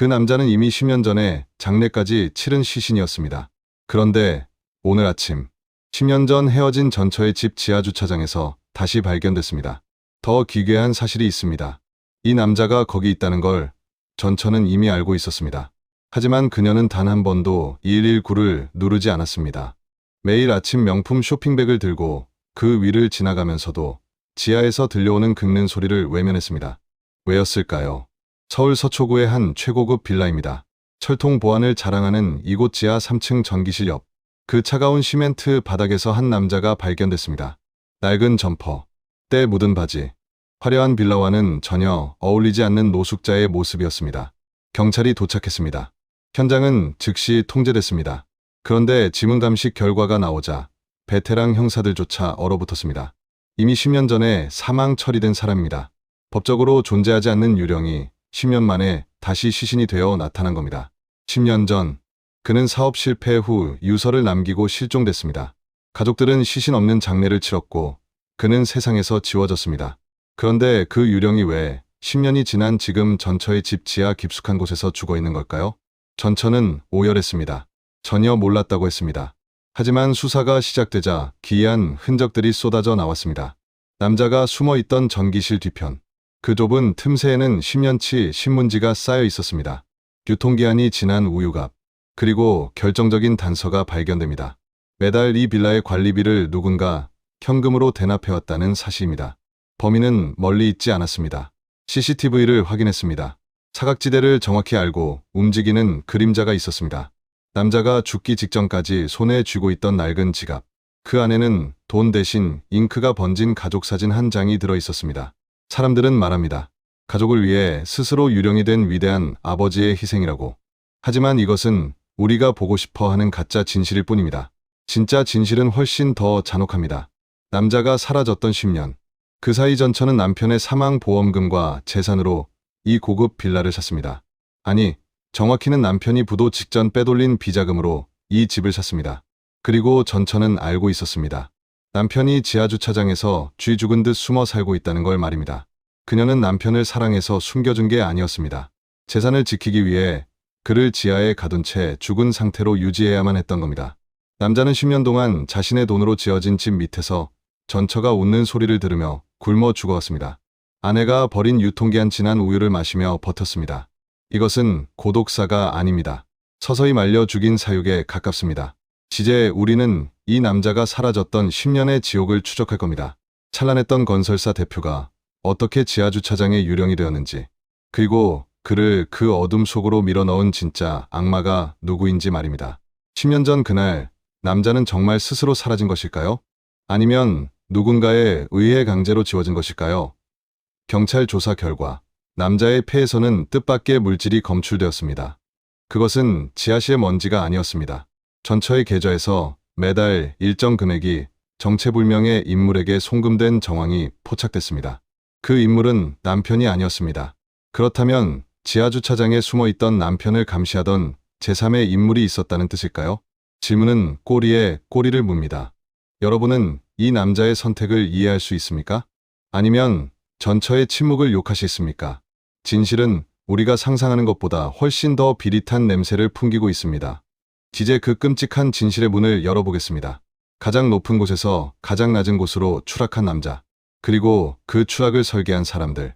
그 남자는 이미 10년 전에 장례까지 치른 시신이었습니다. 그런데 오늘 아침 10년 전 헤어진 전처의 집 지하 주차장에서 다시 발견됐습니다. 더 기괴한 사실이 있습니다. 이 남자가 거기 있다는 걸 전처는 이미 알고 있었습니다. 하지만 그녀는 단 한 번도 119를 누르지 않았습니다. 매일 아침 명품 쇼핑백을 들고 그 위를 지나가면서도 지하에서 들려오는 긁는 소리를 외면했습니다. 왜였을까요? 서울 서초구의 한 최고급 빌라입니다. 철통 보안을 자랑하는 이곳 지하 3층 전기실 옆. 그 차가운 시멘트 바닥에서 한 남자가 발견됐습니다. 낡은 점퍼, 때 묻은 바지, 화려한 빌라와는 전혀 어울리지 않는 노숙자의 모습이었습니다. 경찰이 도착했습니다. 현장은 즉시 통제됐습니다. 그런데 지문 감식 결과가 나오자 베테랑 형사들조차 얼어붙었습니다. 이미 10년 전에 사망 처리된 사람입니다. 법적으로 존재하지 않는 유령이 10년 만에 다시 시신이 되어 나타난 겁니다. 10년 전, 그는 사업 실패 후 유서를 남기고 실종됐습니다. 가족들은 시신 없는 장례를 치렀고 그는 세상에서 지워졌습니다. 그런데 그 유령이 왜 10년이 지난 지금 전처의 집 지하 깊숙한 곳에서 죽어 있는 걸까요? 전처는 오열했습니다. 전혀 몰랐다고 했습니다. 하지만 수사가 시작되자 기이한 흔적들이 쏟아져 나왔습니다. 남자가 숨어있던 전기실 뒤편. 그 좁은 틈새에는 10년치 신문지가 쌓여 있었습니다. 유통기한이 지난 우유값, 그리고 결정적인 단서가 발견됩니다. 매달 이 빌라의 관리비를 누군가 현금으로 대납해왔다는 사실입니다. 범인은 멀리 있지 않았습니다. CCTV를 확인했습니다. 사각지대를 정확히 알고 움직이는 그림자가 있었습니다. 남자가 죽기 직전까지 손에 쥐고 있던 낡은 지갑. 그 안에는 돈 대신 잉크가 번진 가족 사진 한 장이 들어 있었습니다. 사람들은 말합니다. 가족을 위해 스스로 유령이 된 위대한 아버지의 희생이라고. 하지만 이것은 우리가 보고 싶어 하는 가짜 진실일 뿐입니다. 진짜 진실은 훨씬 더 잔혹합니다. 남자가 사라졌던 10년. 그 사이 전처는 남편의 사망 보험금과 재산으로 이 고급 빌라를 샀습니다. 아니, 정확히는 남편이 부도 직전 빼돌린 비자금으로 이 집을 샀습니다. 그리고 전처는 알고 있었습니다. 남편이 지하주차장에서 쥐 죽은 듯 숨어 살고 있다는 걸 말입니다. 그녀는 남편을 사랑해서 숨겨준 게 아니었습니다. 재산을 지키기 위해 그를 지하에 가둔 채 죽은 상태로 유지해야만 했던 겁니다. 남자는 10년 동안 자신의 돈으로 지어진 집 밑에서 전처가 웃는 소리를 들으며 굶어 죽어왔습니다. 아내가 버린 유통기한 지난 우유를 마시며 버텼습니다. 이것은 고독사가 아닙니다. 서서히 말려 죽인 사육에 가깝습니다. 이제 우리는 이 남자가 사라졌던 10년의 지옥을 추적할 겁니다. 찬란했던 건설사 대표가 어떻게 지하주차장의 유령이 되었는지, 그리고 그를 그 어둠 속으로 밀어넣은 진짜 악마가 누구인지 말입니다. 10년 전 그날 남자는 정말 스스로 사라진 것일까요? 아니면 누군가에 의해 강제로 지워진 것일까요? 경찰 조사 결과 남자의 폐에서는 뜻밖의 물질이 검출되었습니다. 그것은 지하실의 먼지가 아니었습니다. 전처의 계좌에서 매달 일정 금액이 정체불명의 인물에게 송금된 정황이 포착됐습니다. 그 인물은 남편이 아니었습니다. 그렇다면 지하주차장에 숨어있던 남편을 감시하던 제3의 인물이 있었다는 뜻일까요? 질문은 꼬리에 꼬리를 묻니다. 여러분은 이 남자의 선택을 이해할 수 있습니까? 아니면 전처의 침묵을 욕하시겠습니까? 진실은 우리가 상상하는 것보다 훨씬 더 비릿한 냄새를 풍기고 있습니다. 이제 그 끔찍한 진실의 문을 열어보겠습니다. 가장 높은 곳에서 가장 낮은 곳으로 추락한 남자, 그리고 그 추락을 설계한 사람들.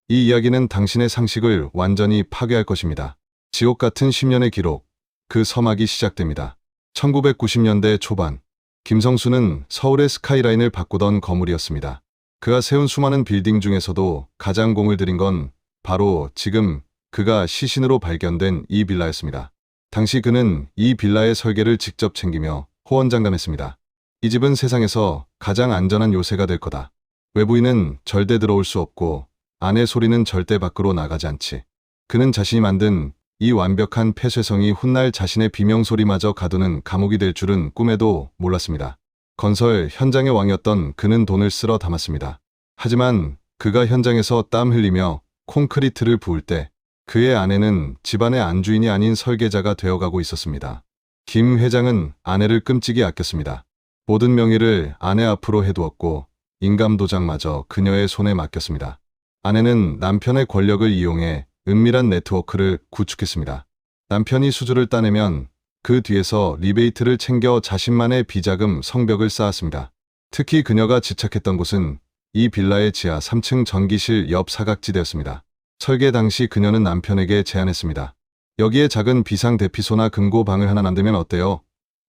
이 이야기는 당신의 상식을 완전히 파괴할 것입니다. 지옥 같은 10년의 기록, 그 서막이 시작됩니다. 1990년대 초반, 김성수는 서울의 스카이라인을 바꾸던 거물이었습니다. 그가 세운 수많은 빌딩 중에서도 가장 공을 들인 건 바로 지금 그가 시신으로 발견된 이 빌라였습니다. 당시 그는 이 빌라의 설계를 직접 챙기며 호언장담했습니다. 이 집은 세상에서 가장 안전한 요새가 될 거다. 외부인은 절대 들어올 수 없고 안의 소리는 절대 밖으로 나가지 않지. 그는 자신이 만든 이 완벽한 폐쇄성이 훗날 자신의 비명소리마저 가두는 감옥이 될 줄은 꿈에도 몰랐습니다. 건설 현장의 왕이었던 그는 돈을 쓸어 담았습니다. 하지만 그가 현장에서 땀 흘리며 콘크리트를 부을 때 그의 아내는 집안의 안주인이 아닌 설계자가 되어가고 있었습니다. 김 회장은 아내를 끔찍이 아꼈습니다. 모든 명의를 아내 앞으로 해두었고 인감도장마저 그녀의 손에 맡겼습니다. 아내는 남편의 권력을 이용해 은밀한 네트워크를 구축했습니다. 남편이 수주를 따내면 그 뒤에서 리베이트를 챙겨 자신만의 비자금 성벽을 쌓았습니다. 특히 그녀가 집착했던 곳은 이 빌라의 지하 3층 전기실 옆 사각지대였습니다. 설계 당시 그녀는 남편에게 제안했습니다. 여기에 작은 비상대피소나 금고방을 하나 만들면 어때요?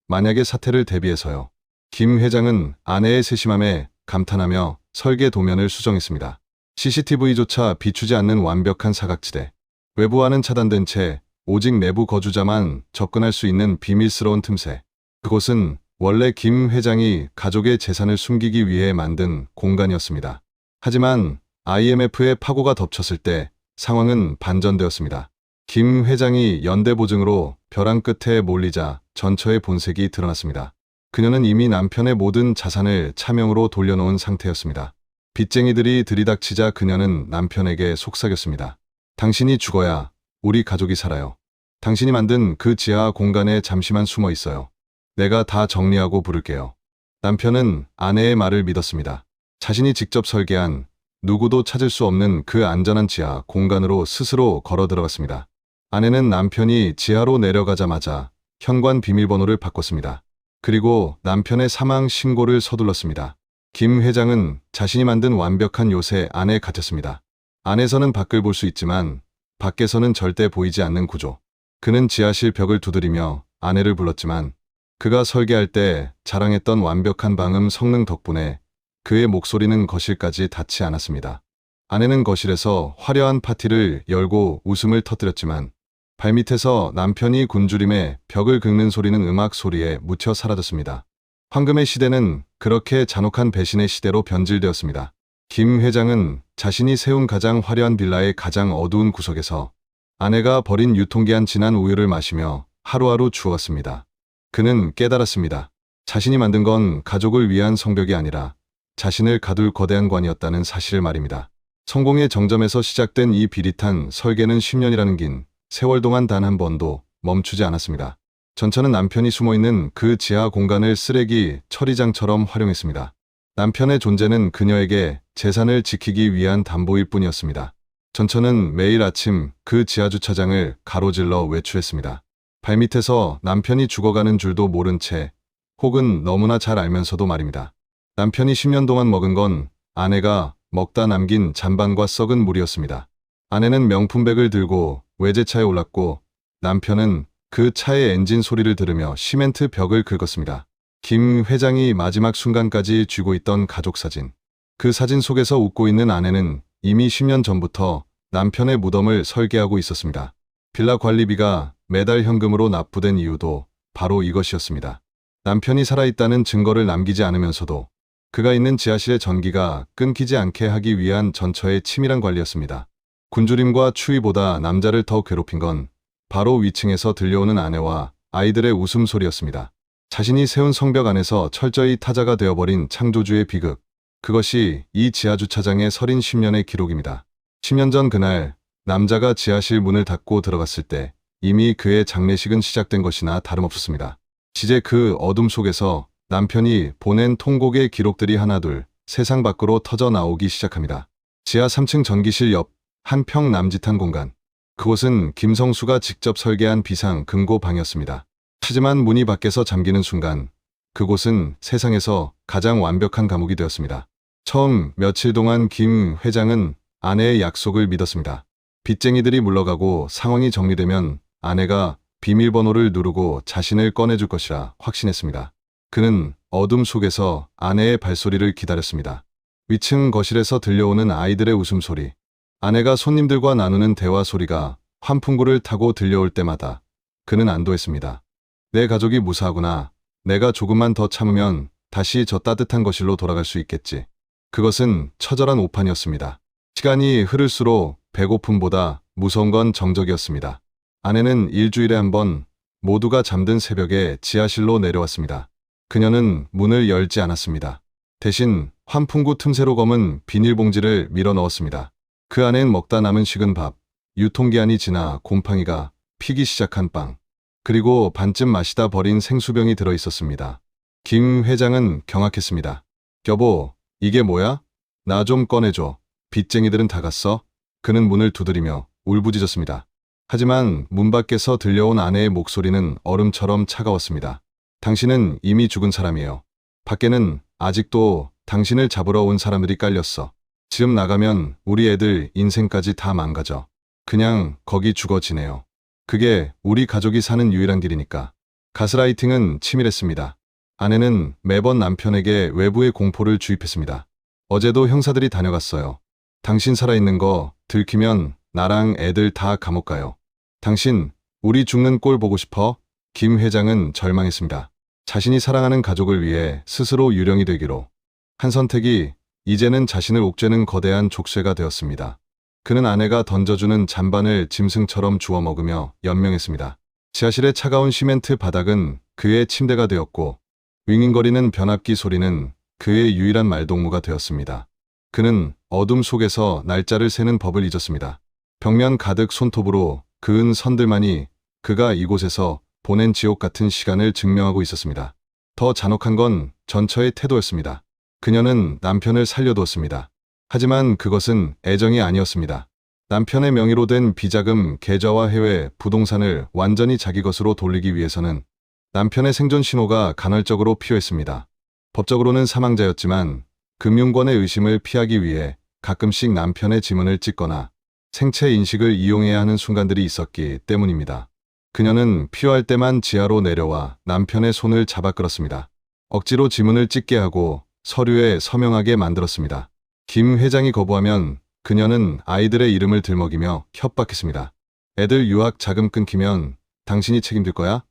만약의 사태를 대비해서요. 김 회장은 아내의 세심함에 감탄하며 설계 도면을 수정했습니다. CCTV조차 비추지 않는 완벽한 사각지대. 외부와는 차단된 채 오직 내부 거주자만 접근할 수 있는 비밀스러운 틈새. 그곳은 원래 김 회장이 가족의 재산을 숨기기 위해 만든 공간이었습니다. 하지만 IMF의 파고가 덮쳤을 때 상황은 반전되었습니다. 김 회장이 연대보증으로 벼랑 끝에 몰리자 전처의 본색이 드러났습니다. 그녀는 이미 남편의 모든 자산을 차명으로 돌려놓은 상태였습니다. 빚쟁이들이 들이닥치자 그녀는 남편에게 속삭였습니다. 당신이 죽어야 우리 가족이 살아요. 당신이 만든 그 지하 공간에 잠시만 숨어 있어요. 내가 다 정리하고 부를게요. 남편은 아내의 말을 믿었습니다. 자신이 직접 설계한 누구도 찾을 수 없는 그 안전한 지하 공간으로 스스로 걸어 들어갔습니다. 아내는 남편이 지하로 내려가자마자 현관 비밀번호를 바꿨습니다. 그리고 남편의 사망 신고를 서둘렀습니다. 김 회장은 자신이 만든 완벽한 요새 안에 갇혔습니다. 안에서는 밖을 볼 수 있지만 밖에서는 절대 보이지 않는 구조. 그는 지하실 벽을 두드리며 아내를 불렀지만 그가 설계할 때 자랑했던 완벽한 방음 성능 덕분에 그의 목소리는 거실까지 닿지 않았습니다. 아내는 거실에서 화려한 파티를 열고 웃음을 터뜨렸지만 발밑에서 남편이 굶주림에 벽을 긁는 소리는 음악 소리에 묻혀 사라졌습니다. 황금의 시대는 그렇게 잔혹한 배신의 시대로 변질되었습니다. 김 회장은 자신이 세운 가장 화려한 빌라의 가장 어두운 구석에서 아내가 버린 유통기한 지난 우유를 마시며 하루하루 죽어갔습니다. 그는 깨달았습니다. 자신이 만든 건 가족을 위한 성벽이 아니라 자신을 가둘 거대한 관이었다는 사실을 말입니다. 성공의 정점에서 시작된 이 비릿한 설계는 10년이라는 긴 세월 동안 단 한 번도 멈추지 않았습니다. 전처는 남편이 숨어있는 그 지하 공간을 쓰레기 처리장처럼 활용했습니다. 남편의 존재는 그녀에게 재산을 지키기 위한 담보일 뿐이었습니다. 전처는 매일 아침 그 지하 주차장을 가로질러 외출했습니다. 발밑에서 남편이 죽어가는 줄도 모른 채 혹은 너무나 잘 알면서도 말입니다. 남편이 10년 동안 먹은 건 아내가 먹다 남긴 잔반과 썩은 물이었습니다. 아내는 명품백을 들고 외제차에 올랐고 남편은 그 차의 엔진 소리를 들으며 시멘트 벽을 긁었습니다. 김 회장이 마지막 순간까지 쥐고 있던 가족 사진. 그 사진 속에서 웃고 있는 아내는 이미 10년 전부터 남편의 무덤을 설계하고 있었습니다. 빌라 관리비가 매달 현금으로 납부된 이유도 바로 이것이었습니다. 남편이 살아있다는 증거를 남기지 않으면서도 그가 있는 지하실의 전기가 끊기지 않게 하기 위한 전처의 치밀한 관리였습니다. 굶주림과 추위보다 남자를 더 괴롭힌 건 바로 위층에서 들려오는 아내와 아이들의 웃음소리였습니다. 자신이 세운 성벽 안에서 철저히 타자가 되어버린 창조주의 비극. 그것이 이 지하주차장의 서린 10년의 기록입니다. 10년 전 그날 남자가 지하실 문을 닫고 들어갔을 때 이미 그의 장례식은 시작된 것이나 다름없었습니다. 이제 그 어둠 속에서 남편이 보낸 통곡의 기록들이 하나둘 세상 밖으로 터져 나오기 시작합니다. 지하 3층 전기실 옆 한 평 남짓한 공간. 그곳은 김성수가 직접 설계한 비상 금고방이었습니다. 하지만 문이 밖에서 잠기는 순간 그곳은 세상에서 가장 완벽한 감옥이 되었습니다. 처음 며칠 동안 김 회장은 아내의 약속을 믿었습니다. 빚쟁이들이 물러가고 상황이 정리되면 아내가 비밀번호를 누르고 자신을 꺼내줄 것이라 확신했습니다. 그는 어둠 속에서 아내의 발소리를 기다렸습니다. 위층 거실에서 들려오는 아이들의 웃음소리, 아내가 손님들과 나누는 대화 소리가 환풍구를 타고 들려올 때마다 그는 안도했습니다. 내 가족이 무사하구나. 내가 조금만 더 참으면 다시 저 따뜻한 거실로 돌아갈 수 있겠지. 그것은 처절한 오판이었습니다. 시간이 흐를수록 배고픔보다 무서운 건 정적이었습니다. 아내는 일주일에 한 번 모두가 잠든 새벽에 지하실로 내려왔습니다. 그녀는 문을 열지 않았습니다. 대신 환풍구 틈새로 검은 비닐봉지를 밀어 넣었습니다. 그 안엔 먹다 남은 식은 밥, 유통기한이 지나 곰팡이가 피기 시작한 빵, 그리고 반쯤 마시다 버린 생수병이 들어 있었습니다. 김 회장은 경악했습니다. 여보, 이게 뭐야? 나 좀 꺼내줘. 빚쟁이들은 다 갔어? 그는 문을 두드리며 울부짖었습니다. 하지만 문 밖에서 들려온 아내의 목소리는 얼음처럼 차가웠습니다. 당신은 이미 죽은 사람이에요. 밖에는 아직도 당신을 잡으러 온 사람들이 깔렸어. 지금 나가면 우리 애들 인생까지 다 망가져. 그냥 거기 죽어 지내요. 그게 우리 가족이 사는 유일한 길이니까. 가스라이팅은 치밀했습니다. 아내는 매번 남편에게 외부의 공포를 주입했습니다. 어제도 형사들이 다녀갔어요. 당신 살아있는 거 들키면 나랑 애들 다 감옥 가요. 당신, 우리 죽는 꼴 보고 싶어? 김 회장은 절망했습니다. 자신이 사랑하는 가족을 위해 스스로 유령이 되기로 한 선택이 이제는 자신을 옥죄는 거대한 족쇄가 되었습니다. 그는 아내가 던져주는 잔반을 짐승처럼 주워 먹으며 연명했습니다. 지하실의 차가운 시멘트 바닥은 그의 침대가 되었고 윙윙거리는 변압기 소리는 그의 유일한 말동무가 되었습니다. 그는 어둠 속에서 날짜를 세는 법을 잊었습니다. 벽면 가득 손톱으로 그은 선들만이 그가 이곳에서 보낸 지옥 같은 시간을 증명하고 있었습니다. 더 잔혹한 건 전처의 태도였습니다. 그녀는 남편을 살려두었습니다. 하지만 그것은 애정이 아니었습니다. 남편의 명의로 된 비자금 계좌와 해외 부동산을 완전히 자기 것으로 돌리기 위해서는 남편의 생존 신호가 간헐적으로 필요했습니다. 법적으로는 사망자였지만 금융권의 의심을 피하기 위해 가끔씩 남편의 지문을 찍거나 생체 인식을 이용해야 하는 순간들이 있었기 때문입니다. 그녀는 필요할 때만 지하로 내려와 남편의 손을 잡아 끌었습니다. 억지로 지문을 찍게 하고 서류에 서명하게 만들었습니다. 김 회장이 거부하면 그녀는 아이들의 이름을 들먹이며 협박했습니다. 애들 유학 자금 끊기면 당신이 책임질 거야?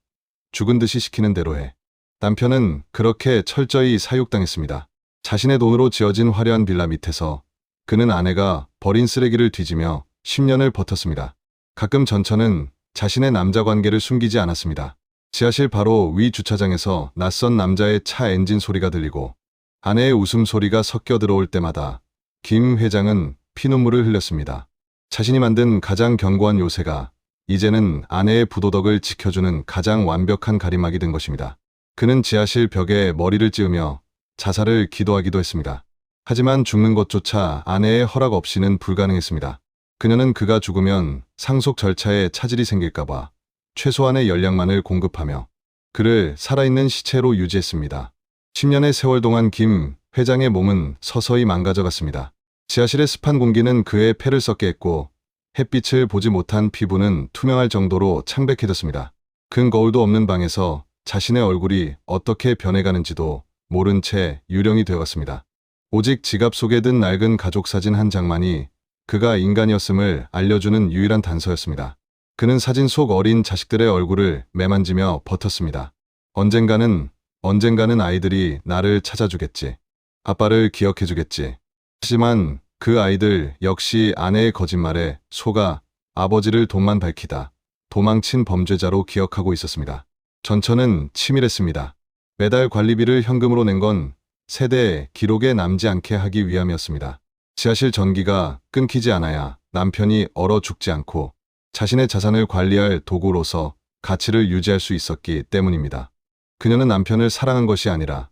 죽은 듯이 시키는 대로 해. 남편은 그렇게 철저히 사육당했습니다. 자신의 돈으로 지어진 화려한 빌라 밑에서 그는 아내가 버린 쓰레기를 뒤지며 10년을 버텼습니다. 가끔 전처는 자신의 남자 관계를 숨기지 않았습니다. 지하실 바로 위 주차장에서 낯선 남자의 차 엔진 소리가 들리고 아내의 웃음소리가 섞여 들어올 때마다 김 회장은 피눈물을 흘렸습니다. 자신이 만든 가장 견고한 요새가 이제는 아내의 부도덕을 지켜주는 가장 완벽한 가림막이 된 것입니다. 그는 지하실 벽에 머리를 찌우며 자살을 기도하기도 했습니다. 하지만 죽는 것조차 아내의 허락 없이는 불가능했습니다. 그녀는 그가 죽으면 상속 절차에 차질이 생길까봐 최소한의 연락만을 공급하며 그를 살아있는 시체로 유지했습니다. 10년의 세월 동안 김 회장의 몸은 서서히 망가져갔습니다. 지하실의 습한 공기는 그의 폐를 썩게 했고 햇빛을 보지 못한 피부는 투명할 정도로 창백해졌습니다. 근 거울도 없는 방에서 자신의 얼굴이 어떻게 변해가는지도 모른 채 유령이 되어갔습니다. 오직 지갑 속에 든 낡은 가족 사진 한 장만이 그가 인간이었음을 알려주는 유일한 단서였습니다. 그는 사진 속 어린 자식들의 얼굴을 매만지며 버텼습니다. 언젠가는 아이들이 나를 찾아주겠지. 아빠를 기억해주겠지. 하지만 그 아이들 역시 아내의 거짓말에 속아 아버지를 돈만 밝히다 도망친 범죄자로 기억하고 있었습니다. 전처는 치밀했습니다. 매달 관리비를 현금으로 낸 건 세대의 기록에 남지 않게 하기 위함이었습니다. 지하실 전기가 끊기지 않아야 남편이 얼어 죽지 않고 자신의 자산을 관리할 도구로서 가치를 유지할 수 있었기 때문입니다. 그녀는 남편을 사랑한 것이 아니라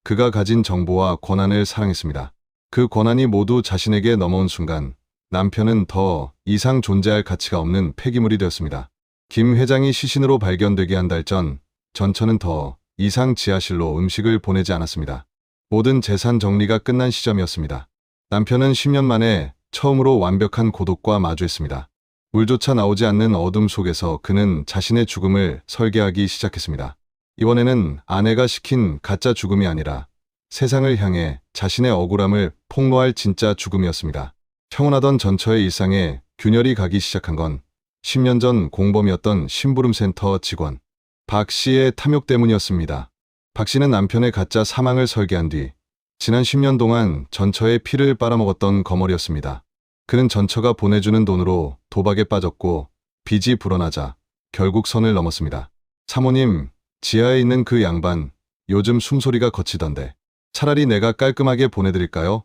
그가 가진 정보와 권한을 사랑했습니다. 그 권한이 모두 자신에게 넘어온 순간 남편은 더 이상 존재할 가치가 없는 폐기물이 되었습니다. 김 회장이 시신으로 발견되기 한 달 전, 전처는 더 이상 지하실로 음식을 보내지 않았습니다. 모든 재산 정리가 끝난 시점이었습니다. 남편은 10년 만에 처음으로 완벽한 고독과 마주했습니다. 물조차 나오지 않는 어둠 속에서 그는 자신의 죽음을 설계하기 시작했습니다. 이번에는 아내가 시킨 가짜 죽음이 아니라 세상을 향해 자신의 억울함을 폭로할 진짜 죽음이었습니다. 평온하던 전처의 일상에 균열이 가기 시작한 건 10년 전 공범이었던 심부름센터 직원 박 씨의 탐욕 때문이었습니다. 박 씨는 남편의 가짜 사망을 설계한 뒤 지난 10년 동안 전처의 피를 빨아먹었던 거머리였습니다. 그는 전처가 보내주는 돈으로 도박에 빠졌고 빚이 불어나자 결국 선을 넘었습니다. 사모님, 지하에 있는 그 양반 요즘 숨소리가 거치던데 차라리 내가 깔끔하게 보내드릴까요?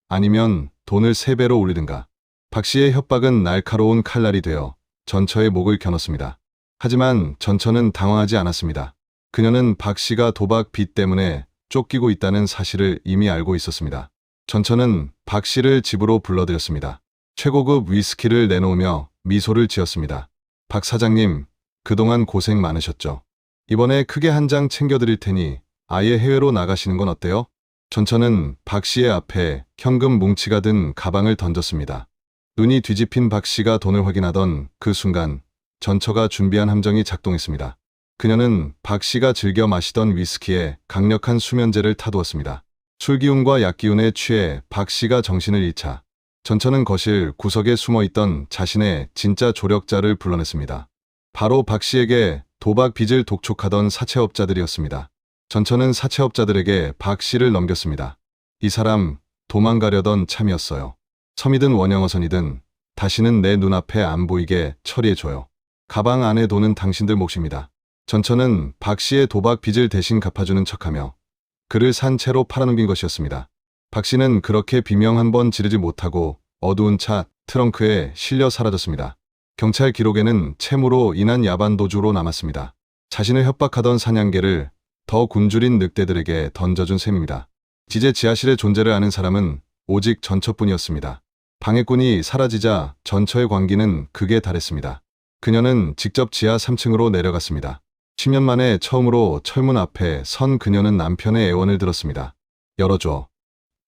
아니면 돈을 3배로 올리든가. 박 씨의 협박은 날카로운 칼날이 되어 전처의 목을 겨눴습니다. 하지만 전처는 당황하지 않았습니다. 그녀는 박 씨가 도박 빚 때문에 쫓기고 있다는 사실을 이미 알고 있었습니다. 전처는 박 씨를 집으로 불러들였습니다. 최고급 위스키를 내놓으며 미소를 지었습니다. 박 사장님, 그동안 고생 많으셨죠? 이번에 크게 한 장 챙겨드릴 테니 아예 해외로 나가시는 건 어때요? 전처는 박 씨의 앞에 현금 뭉치가 든 가방을 던졌습니다. 눈이 뒤집힌 박 씨가 돈을 확인하던 그 순간 전처가 준비한 함정이 작동했습니다. 그녀는 박 씨가 즐겨 마시던 위스키에 강력한 수면제를 타두었습니다. 술기운과 약기운에 취해 박 씨가 정신을 잃자 전처는 거실 구석에 숨어있던 자신의 진짜 조력자를 불러냈습니다. 바로 박 씨에게 도박 빚을 독촉하던 사채업자들이었습니다. 전처는 사채업자들에게 박 씨를 넘겼습니다. 이 사람 도망가려던 참이었어요. 섬이든 원형어선이든 다시는 내 눈앞에 안 보이게 처리해줘요. 가방 안에 돈은 당신들 몫입니다. 전처는 박 씨의 도박 빚을 대신 갚아주는 척하며 그를 산 채로 팔아넘긴 것이었습니다. 박 씨는 그렇게 비명 한 번 지르지 못하고 어두운 차 트렁크에 실려 사라졌습니다. 경찰 기록에는 채무로 인한 야반 도주로 남았습니다. 자신을 협박하던 사냥개를 더 굶주린 늑대들에게 던져준 셈입니다. 이제 지하실의 존재를 아는 사람은 오직 전처뿐이었습니다. 방해꾼이 사라지자 전처의 광기는 극에 달했습니다. 그녀는 직접 지하 3층으로 내려갔습니다. 10년 만에 처음으로 철문 앞에 선 그녀는 남편의 애원을 들었습니다. 열어줘.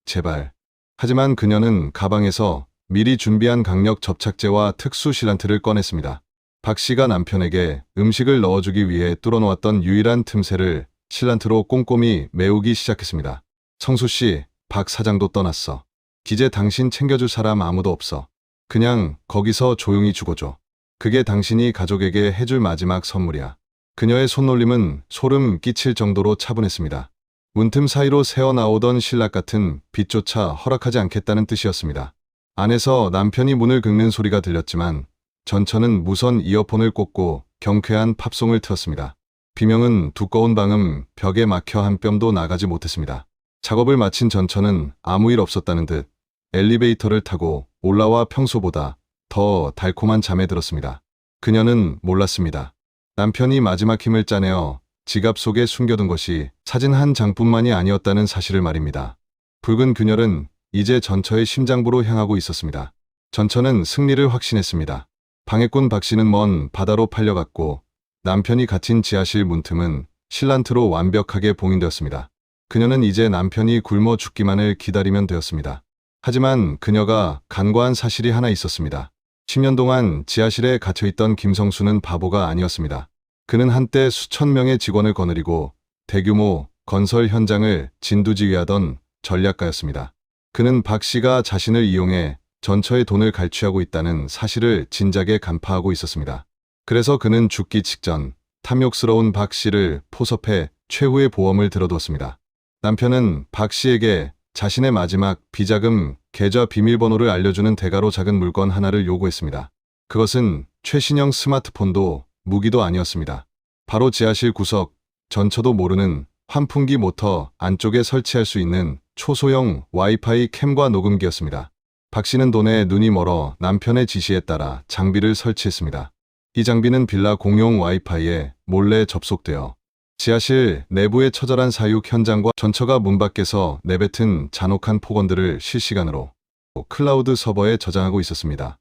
제발. 하지만 그녀는 가방에서 미리 준비한 강력 접착제와 특수 실란트를 꺼냈습니다. 박 씨가 남편에게 음식을 넣어주기 위해 뚫어놓았던 유일한 틈새를 실란트로 꼼꼼히 메우기 시작했습니다. 성수 씨, 박 사장도 떠났어. 이제 당신 챙겨줄 사람 아무도 없어. 그냥 거기서 조용히 죽어줘. 그게 당신이 가족에게 해줄 마지막 선물이야. 그녀의 손놀림은 소름 끼칠 정도로 차분했습니다. 문틈 사이로 새어나오던 신락 같은 빛조차 허락하지 않겠다는 뜻이었습니다. 안에서 남편이 문을 긁는 소리가 들렸지만 전처는 무선 이어폰을 꽂고 경쾌한 팝송을 틀었습니다. 비명은 두꺼운 방음 벽에 막혀 한 뼘도 나가지 못했습니다. 작업을 마친 전처는 아무 일 없었다는 듯 엘리베이터를 타고 올라와 평소보다 더 달콤한 잠에 들었습니다. 그녀는 몰랐습니다. 남편이 마지막 힘을 짜내어 지갑 속에 숨겨둔 것이 사진 한 장뿐만이 아니었다는 사실을 말입니다. 붉은 균열은 이제 전처의 심장부로 향하고 있었습니다. 전처는 승리를 확신했습니다. 방해꾼 박 씨는 먼 바다로 팔려갔고 남편이 갇힌 지하실 문틈은 실란트로 완벽하게 봉인되었습니다. 그녀는 이제 남편이 굶어 죽기만을 기다리면 되었습니다. 하지만 그녀가 간과한 사실이 하나 있었습니다. 10년 동안 지하실에 갇혀있던 김성수는 바보가 아니었습니다. 그는 한때 수천 명의 직원을 거느리고 대규모 건설 현장을 진두지휘하던 전략가였습니다. 그는 박 씨가 자신을 이용해 전처의 돈을 갈취하고 있다는 사실을 진작에 간파하고 있었습니다. 그래서 그는 죽기 직전 탐욕스러운 박 씨를 포섭해 최후의 보험을 들어두었습니다. 남편은 박 씨에게 자신의 마지막 비자금 계좌 비밀번호를 알려주는 대가로 작은 물건 하나를 요구했습니다. 그것은 최신형 스마트폰도 무기도 아니었습니다. 바로 지하실 구석, 전처도 모르는 환풍기 모터 안쪽에 설치할 수 있는 초소형 와이파이 캠과 녹음기였습니다. 박 씨는 돈에 눈이 멀어 남편의 지시에 따라 장비를 설치했습니다. 이 장비는 빌라 공용 와이파이에 몰래 접속되어 지하실 내부의 처절한 사육 현장과 전처가 문 밖에서 내뱉은 잔혹한 폭언들을 실시간으로 클라우드 서버에 저장하고 있었습니다.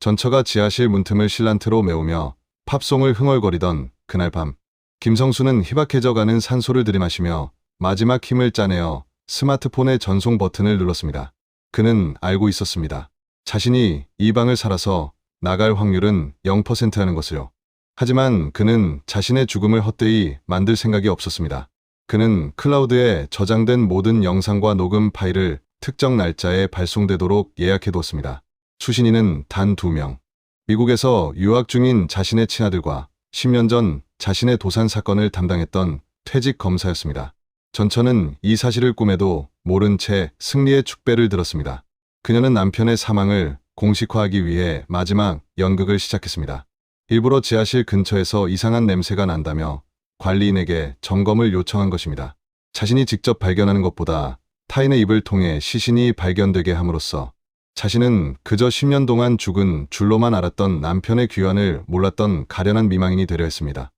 전처가 지하실 문틈을 실란트로 메우며 팝송을 흥얼거리던 그날 밤, 김성수는 희박해져가는 산소를 들이마시며 마지막 힘을 짜내어 스마트폰의 전송 버튼을 눌렀습니다. 그는 알고 있었습니다. 자신이 이 방을 살아서 나갈 확률은 0%라는 것을요. 하지만 그는 자신의 죽음을 헛되이 만들 생각이 없었습니다. 그는 클라우드에 저장된 모든 영상과 녹음 파일을 특정 날짜에 발송되도록 예약해두었습니다. 수신인은 단 2명. 미국에서 유학 중인 자신의 친아들과 10년 전 자신의 도산 사건을 담당했던 퇴직 검사였습니다. 전처는 이 사실을 꿈에도 모른 채 승리의 축배를 들었습니다. 그녀는 남편의 사망을 공식화하기 위해 마지막 연극을 시작했습니다. 일부러 지하실 근처에서 이상한 냄새가 난다며 관리인에게 점검을 요청한 것입니다. 자신이 직접 발견하는 것보다 타인의 입을 통해 시신이 발견되게 함으로써 자신은 그저 10년 동안 죽은 줄로만 알았던 남편의 귀환을 몰랐던 가련한 미망인이 되려 했습니다.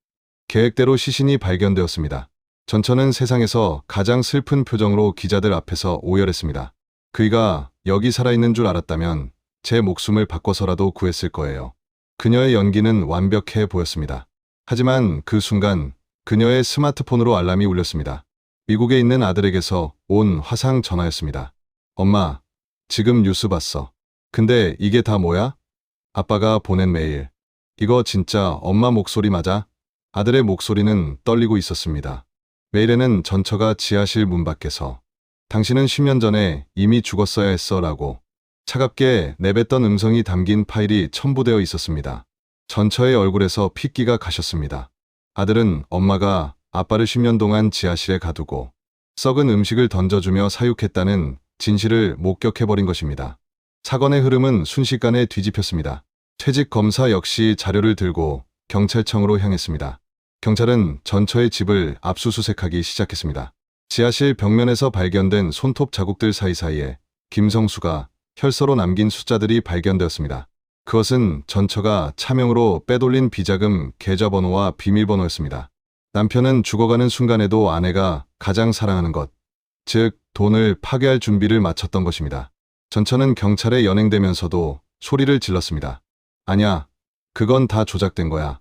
계획대로 시신이 발견되었습니다. 전처는 세상에서 가장 슬픈 표정으로 기자들 앞에서 오열했습니다. 그이가 여기 살아있는 줄 알았다면 제 목숨을 바꿔서라도 구했을 거예요. 그녀의 연기는 완벽해 보였습니다. 하지만 그 순간 그녀의 스마트폰으로 알람이 울렸습니다. 미국에 있는 아들에게서 온 화상 전화였습니다. 엄마, 지금 뉴스 봤어. 근데 이게 다 뭐야? 아빠가 보낸 메일. 이거 진짜 엄마 목소리 맞아? 아들의 목소리는 떨리고 있었습니다. 메일에는 전처가 지하실 문 밖에서 당신은 10년 전에 이미 죽었어야 했어 라고 차갑게 내뱉던 음성이 담긴 파일이 첨부되어 있었습니다. 전처의 얼굴에서 핏기가 가셨습니다. 아들은 엄마가 아빠를 10년 동안 지하실에 가두고 썩은 음식을 던져주며 사육했다는 진실을 목격해버린 것입니다. 사건의 흐름은 순식간에 뒤집혔습니다. 퇴직 검사 역시 자료를 들고 경찰청으로 향했습니다. 경찰은 전처의 집을 압수수색하기 시작했습니다. 지하실 벽면에서 발견된 손톱 자국들 사이사이에 김성수가 혈서로 남긴 숫자들이 발견되었습니다. 그것은 전처가 차명으로 빼돌린 비자금 계좌번호와 비밀번호였습니다. 남편은 죽어가는 순간에도 아내가 가장 사랑하는 것, 즉 돈을 파괴할 준비를 마쳤던 것입니다. 전처는 경찰에 연행되면서도 소리를 질렀습니다. 아니야, 그건 다 조작된 거야.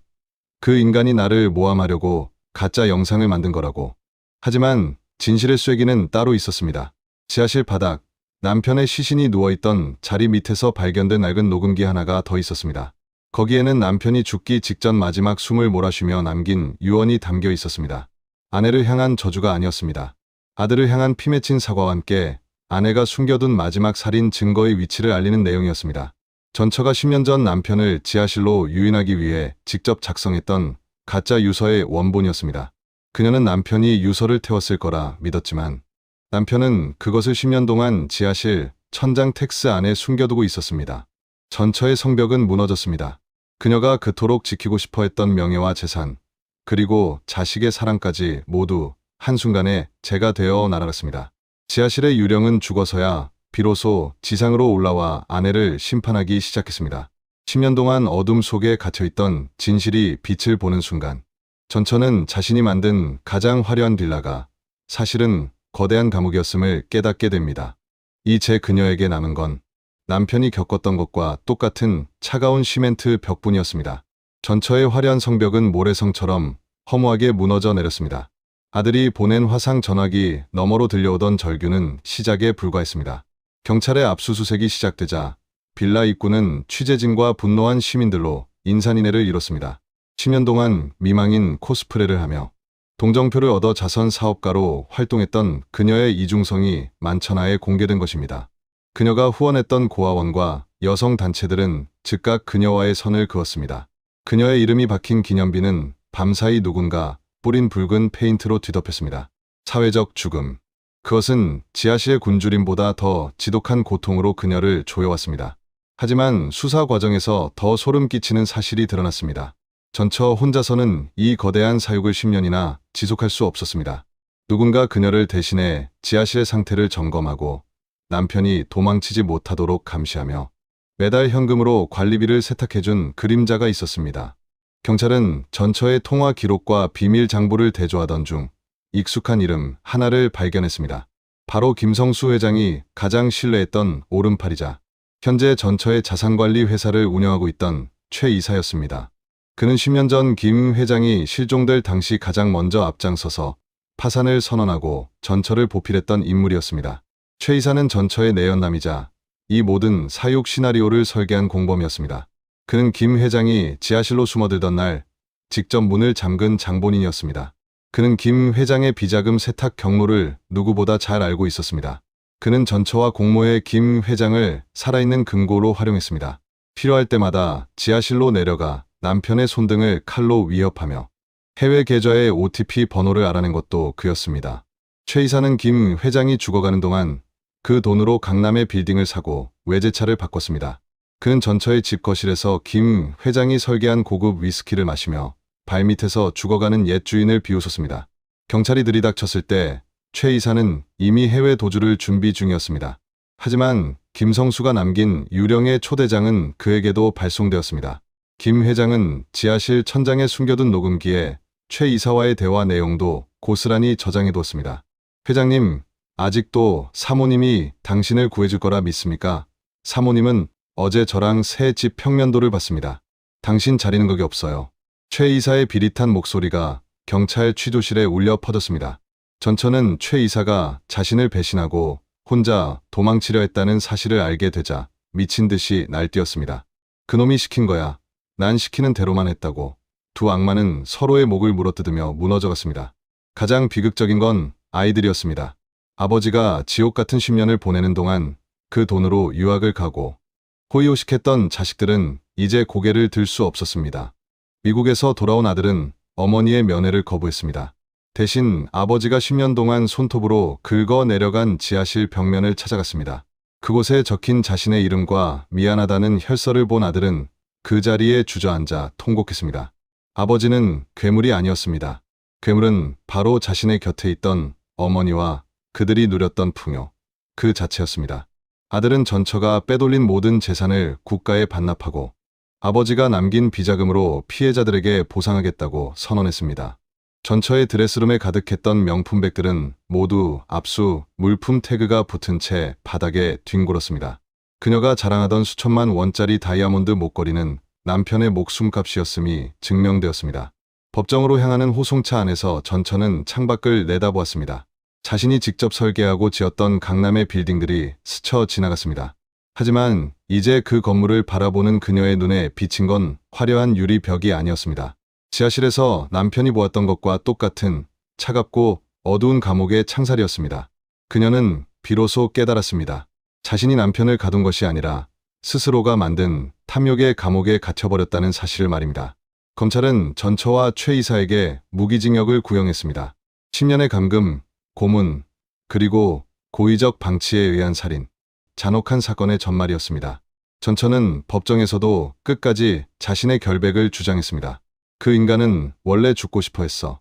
그 인간이 나를 모함하려고 가짜 영상을 만든 거라고. 하지만 진실의 쐐기는 따로 있었습니다. 지하실 바닥, 남편의 시신이 누워있던 자리 밑에서 발견된 낡은 녹음기 하나가 더 있었습니다. 거기에는 남편이 죽기 직전 마지막 숨을 몰아쉬며 남긴 유언이 담겨 있었습니다. 아내를 향한 저주가 아니었습니다. 아들을 향한 피 맺힌 사과와 함께 아내가 숨겨둔 마지막 살인 증거의 위치를 알리는 내용이었습니다. 전처가 10년 전 남편을 지하실로 유인하기 위해 직접 작성했던 가짜 유서의 원본이었습니다. 그녀는 남편이 유서를 태웠을 거라 믿었지만 남편은 그것을 10년 동안 지하실 천장 텍스 안에 숨겨두고 있었습니다. 전처의 성벽은 무너졌습니다. 그녀가 그토록 지키고 싶어 했던 명예와 재산, 그리고 자식의 사랑까지 모두 한순간에 재가 되어 날아갔습니다. 지하실의 유령은 죽어서야 비로소 지상으로 올라와 아내를 심판하기 시작했습니다. 10년 동안 어둠 속에 갇혀있던 진실이 빛을 보는 순간, 전처는 자신이 만든 가장 화려한 빌라가 사실은 거대한 감옥이었음을 깨닫게 됩니다. 이제 그녀에게 남은 건 남편이 겪었던 것과 똑같은 차가운 시멘트 벽뿐이었습니다. 전처의 화려한 성벽은 모래성처럼 허무하게 무너져 내렸습니다. 아들이 보낸 화상 전화기 너머로 들려오던 절규는 시작에 불과했습니다. 경찰의 압수수색이 시작되자 빌라 입구는 취재진과 분노한 시민들로 인산인해를 이뤘습니다. 10년 동안 미망인 코스프레를 하며 동정표를 얻어 자선 사업가로 활동했던 그녀의 이중성이 만천하에 공개된 것입니다. 그녀가 후원했던 고아원과 여성 단체들은 즉각 그녀와의 선을 그었습니다. 그녀의 이름이 박힌 기념비는 밤사이 누군가 뿌린 붉은 페인트로 뒤덮였습니다. 사회적 죽음. 그것은 지하실의 굶주림보다 더 지독한 고통으로 그녀를 조여왔습니다. 하지만 수사 과정에서 더 소름 끼치는 사실이 드러났습니다. 전처 혼자서는 이 거대한 사육을 10년이나 지속할 수 없었습니다. 누군가 그녀를 대신해 지하실의 상태를 점검하고 남편이 도망치지 못하도록 감시하며 매달 현금으로 관리비를 세탁해준 그림자가 있었습니다. 경찰은 전처의 통화 기록과 비밀 장부를 대조하던 중 익숙한 이름 하나를 발견했습니다. 바로 김성수 회장이 가장 신뢰했던 오른팔이자 현재 전처의 자산관리 회사를 운영하고 있던 최 이사였습니다. 그는 10년 전 김 회장이 실종될 당시 가장 먼저 앞장서서 파산을 선언하고 전처를 보필했던 인물이었습니다. 최 이사는 전처의 내연남이자 이 모든 사육 시나리오를 설계한 공범이었습니다. 그는 김 회장이 지하실로 숨어들던 날 직접 문을 잠근 장본인이었습니다. 그는 김 회장의 비자금 세탁 경로를 누구보다 잘 알고 있었습니다. 그는 전처와 공모해 김 회장을 살아있는 금고로 활용했습니다. 필요할 때마다 지하실로 내려가 남편의 손등을 칼로 위협하며 해외 계좌의 OTP 번호를 알아낸 것도 그였습니다. 최 이사는 김 회장이 죽어가는 동안 그 돈으로 강남의 빌딩을 사고 외제차를 바꿨습니다. 그는 전처의 집 거실에서 김 회장이 설계한 고급 위스키를 마시며 발밑에서 죽어가는 옛 주인을 비웃었습니다. 경찰이 들이닥쳤을 때 최 이사는 이미 해외 도주를 준비 중이었습니다. 하지만 김성수가 남긴 유령의 초대장은 그에게도 발송되었습니다. 김 회장은 지하실 천장에 숨겨둔 녹음기에 최 이사와의 대화 내용도 고스란히 저장해뒀습니다. 회장님, 아직도 사모님이 당신을 구해줄 거라 믿습니까? 사모님은 어제 저랑 새 집 평면도를 봤습니다. 당신 자리는 거기 없어요. 최 이사의 비릿한 목소리가 경찰 취조실에 울려 퍼졌습니다. 전처는 최 이사가 자신을 배신하고 혼자 도망치려 했다는 사실을 알게 되자 미친 듯이 날뛰었습니다. 그놈이 시킨 거야. 난 시키는 대로만 했다고. 두 악마는 서로의 목을 물어뜯으며 무너져갔습니다. 가장 비극적인 건 아이들이었습니다. 아버지가 지옥 같은 10년을 보내는 동안 그 돈으로 유학을 가고 호의호식했던 자식들은 이제 고개를 들 수 없었습니다. 미국에서 돌아온 아들은 어머니의 면회를 거부했습니다. 대신 아버지가 10년 동안 손톱으로 긁어 내려간 지하실 벽면을 찾아갔습니다. 그곳에 적힌 자신의 이름과 미안하다는 혈서를 본 아들은 그 자리에 주저앉아 통곡했습니다. 아버지는 괴물이 아니었습니다. 괴물은 바로 자신의 곁에 있던 어머니와 그들이 누렸던 풍요, 그 자체였습니다. 아들은 전처가 빼돌린 모든 재산을 국가에 반납하고 아버지가 남긴 비자금으로 피해자들에게 보상하겠다고 선언했습니다. 전처의 드레스룸에 가득했던 명품백들은 모두 압수, 물품 태그가 붙은 채 바닥에 뒹굴었습니다. 그녀가 자랑하던 수천만 원짜리 다이아몬드 목걸이는 남편의 목숨값이었음이 증명되었습니다. 법정으로 향하는 호송차 안에서 전처는 창밖을 내다보았습니다. 자신이 직접 설계하고 지었던 강남의 빌딩들이 스쳐 지나갔습니다. 하지만 이제 그 건물을 바라보는 그녀의 눈에 비친 건 화려한 유리벽이 아니었습니다. 지하실에서 남편이 보았던 것과 똑같은 차갑고 어두운 감옥의 창살이었습니다. 그녀는 비로소 깨달았습니다. 자신이 남편을 가둔 것이 아니라 스스로가 만든 탐욕의 감옥에 갇혀버렸다는 사실을 말입니다. 검찰은 전처와 최 이사에게 무기징역을 구형했습니다. 10년의 감금, 고문, 그리고 고의적 방치에 의한 살인, 잔혹한 사건의 전말이었습니다. 전처는 법정에서도 끝까지 자신의 결백을 주장했습니다. 그 인간은 원래 죽고 싶어 했어.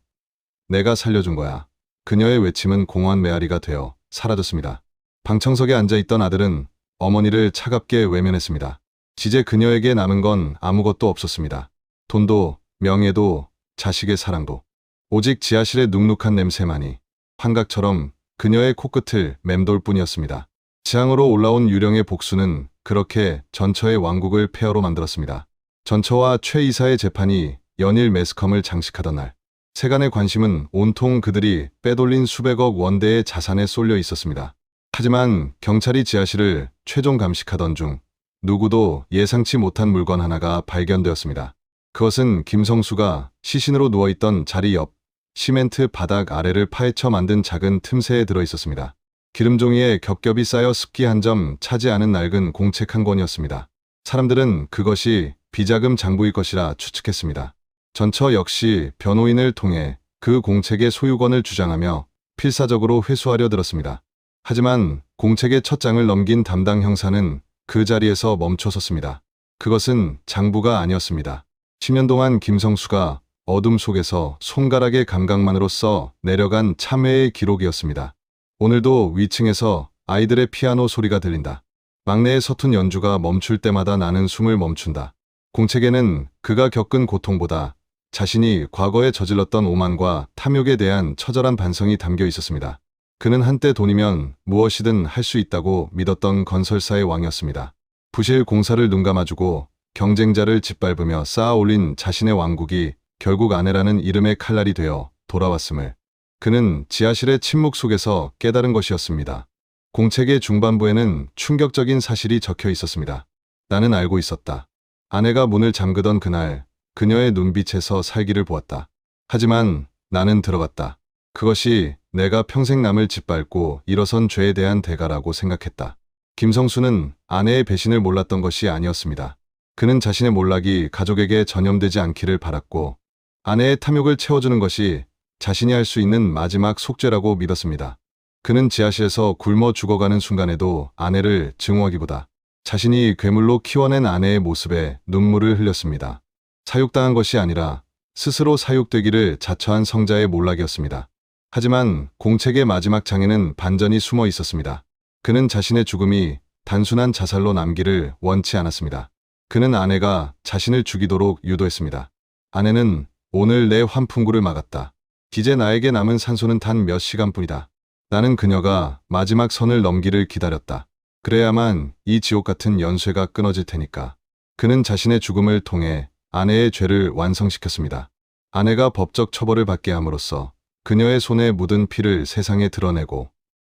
내가 살려준 거야. 그녀의 외침은 공허한 메아리가 되어 사라졌습니다. 방청석에 앉아있던 아들은 어머니를 차갑게 외면했습니다. 이제 그녀에게 남은 건 아무것도 없었습니다. 돈도, 명예도, 자식의 사랑도. 오직 지하실의 눅눅한 냄새만이 환각처럼 그녀의 코끝을 맴돌 뿐이었습니다. 지상으로 올라온 유령의 복수는 그렇게 전처의 왕국을 폐허로 만들었습니다. 전처와 최 이사의 재판이 연일 매스컴을 장식하던 날, 세간의 관심은 온통 그들이 빼돌린 수백억 원대의 자산에 쏠려 있었습니다. 하지만 경찰이 지하실을 최종 감식하던 중 누구도 예상치 못한 물건 하나가 발견되었습니다. 그것은 김성수가 시신으로 누워있던 자리 옆 시멘트 바닥 아래를 파헤쳐 만든 작은 틈새에 들어 있었습니다. 기름종이에 겹겹이 쌓여 습기 한 점 차지 않은 낡은 공책 한 권이었습니다. 사람들은 그것이 비자금 장부일 것이라 추측했습니다. 전처 역시 변호인을 통해 그 공책의 소유권을 주장하며 필사적으로 회수하려 들었습니다. 하지만 공책의 첫 장을 넘긴 담당 형사는 그 자리에서 멈춰섰습니다. 그것은 장부가 아니었습니다. 10년 동안 김성수가 어둠 속에서 손가락의 감각만으로 써 내려간 참회의 기록이었습니다. 오늘도 위층에서 아이들의 피아노 소리가 들린다. 막내의 서툰 연주가 멈출 때마다 나는 숨을 멈춘다. 공책에는 그가 겪은 고통보다 자신이 과거에 저질렀던 오만과 탐욕에 대한 처절한 반성이 담겨 있었습니다. 그는 한때 돈이면 무엇이든 할 수 있다고 믿었던 건설사의 왕이었습니다. 부실 공사를 눈감아주고 경쟁자를 짓밟으며 쌓아 올린 자신의 왕국이 결국 아내라는 이름의 칼날이 되어 돌아왔음을 그는 지하실의 침묵 속에서 깨달은 것이었습니다. 공책의 중반부에는 충격적인 사실이 적혀 있었습니다. 나는 알고 있었다. 아내가 문을 잠그던 그날 그녀의 눈빛에서 살기를 보았다. 하지만 나는 들어갔다. 그것이 내가 평생 남을 짓밟고 일어선 죄에 대한 대가라고 생각했다. 김성수는 아내의 배신을 몰랐던 것이 아니었습니다. 그는 자신의 몰락이 가족에게 전염되지 않기를 바랐고 아내의 탐욕을 채워주는 것이 자신이 할 수 있는 마지막 속죄라고 믿었습니다. 그는 지하실에서 굶어 죽어가는 순간에도 아내를 증오하기보다 자신이 괴물로 키워낸 아내의 모습에 눈물을 흘렸습니다. 사육당한 것이 아니라 스스로 사육되기를 자처한 성자의 몰락이었습니다. 하지만 공책의 마지막 장에는 반전이 숨어 있었습니다. 그는 자신의 죽음이 단순한 자살로 남기를 원치 않았습니다. 그는 아내가 자신을 죽이도록 유도했습니다. 아내는 오늘 내 환풍구를 막았다. 이제 나에게 남은 산소는 단 몇 시간뿐이다. 나는 그녀가 마지막 선을 넘기를 기다렸다. 그래야만 이 지옥 같은 연쇄가 끊어질 테니까. 그는 자신의 죽음을 통해 아내의 죄를 완성시켰습니다. 아내가 법적 처벌을 받게 함으로써 그녀의 손에 묻은 피를 세상에 드러내고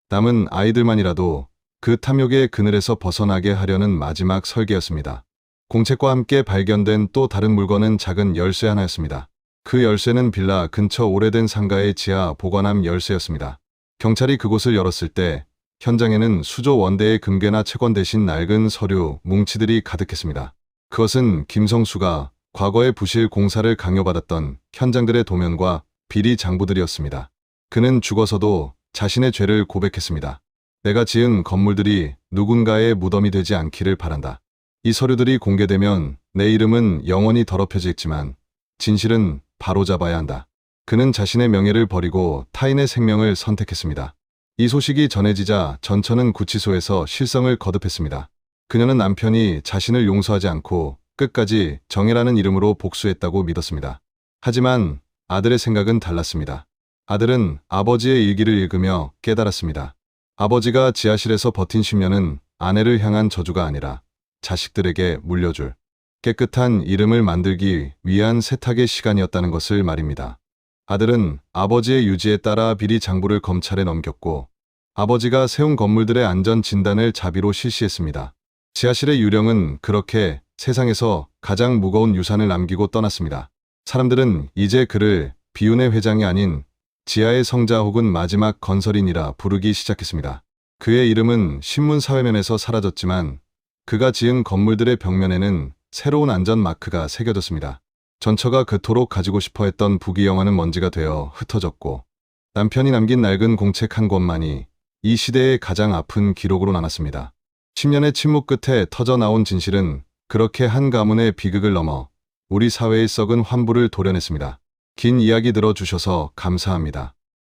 남은 아이들만이라도 그 탐욕의 그늘에서 벗어나게 하려는 마지막 설계였습니다. 공책과 함께 발견된 또 다른 물건은 작은 열쇠 하나였습니다. 그 열쇠는 빌라 근처 오래된 상가의 지하 보관함 열쇠였습니다. 경찰이 그곳을 열었을 때 현장에는 수조 원대의 금괴나 채권 대신 낡은 서류, 뭉치들이 가득했습니다. 그것은 김성수가 과거에 부실 공사를 강요받았던 현장들의 도면과 비리 장부들이었습니다. 그는 죽어서도 자신의 죄를 고백했습니다. 내가 지은 건물들이 누군가의 무덤이 되지 않기를 바란다. 이 서류들이 공개되면 내 이름은 영원히 더럽혀지겠지만 진실은 바로잡아야 한다. 그는 자신의 명예를 버리고 타인의 생명을 선택했습니다. 이 소식이 전해지자 전처는 구치소에서 실성을 거듭했습니다. 그녀는 남편이 자신을 용서하지 않고 끝까지 정혜라는 이름으로 복수했다고 믿었습니다. 하지만 아들의 생각은 달랐습니다. 아들은 아버지의 일기를 읽으며 깨달았습니다. 아버지가 지하실에서 버틴 10년은 아내를 향한 저주가 아니라 자식들에게 물려줄 깨끗한 이름을 만들기 위한 세탁의 시간이었다는 것을 말입니다. 아들은 아버지의 유지에 따라 비리 장부를 검찰에 넘겼고 아버지가 세운 건물들의 안전 진단을 자비로 실시했습니다. 지하실의 유령은 그렇게 세상에서 가장 무거운 유산을 남기고 떠났습니다. 사람들은 이제 그를 비운의 회장이 아닌 지하의 성자 혹은 마지막 건설인이라 부르기 시작했습니다. 그의 이름은 신문 사회면에서 사라졌지만 그가 지은 건물들의 벽면에는 새로운 안전 마크가 새겨졌습니다. 전처가 그토록 가지고 싶어 했던 부귀영화는 먼지가 되어 흩어졌고 남편이 남긴 낡은 공책 한 권만이 이 시대의 가장 아픈 기록으로 남았습니다. 10년의 침묵 끝에 터져나온 진실은 그렇게 한 가문의 비극을 넘어 우리 사회의 썩은 환부를 도려냈습니다. 긴 이야기 들어주셔서 감사합니다.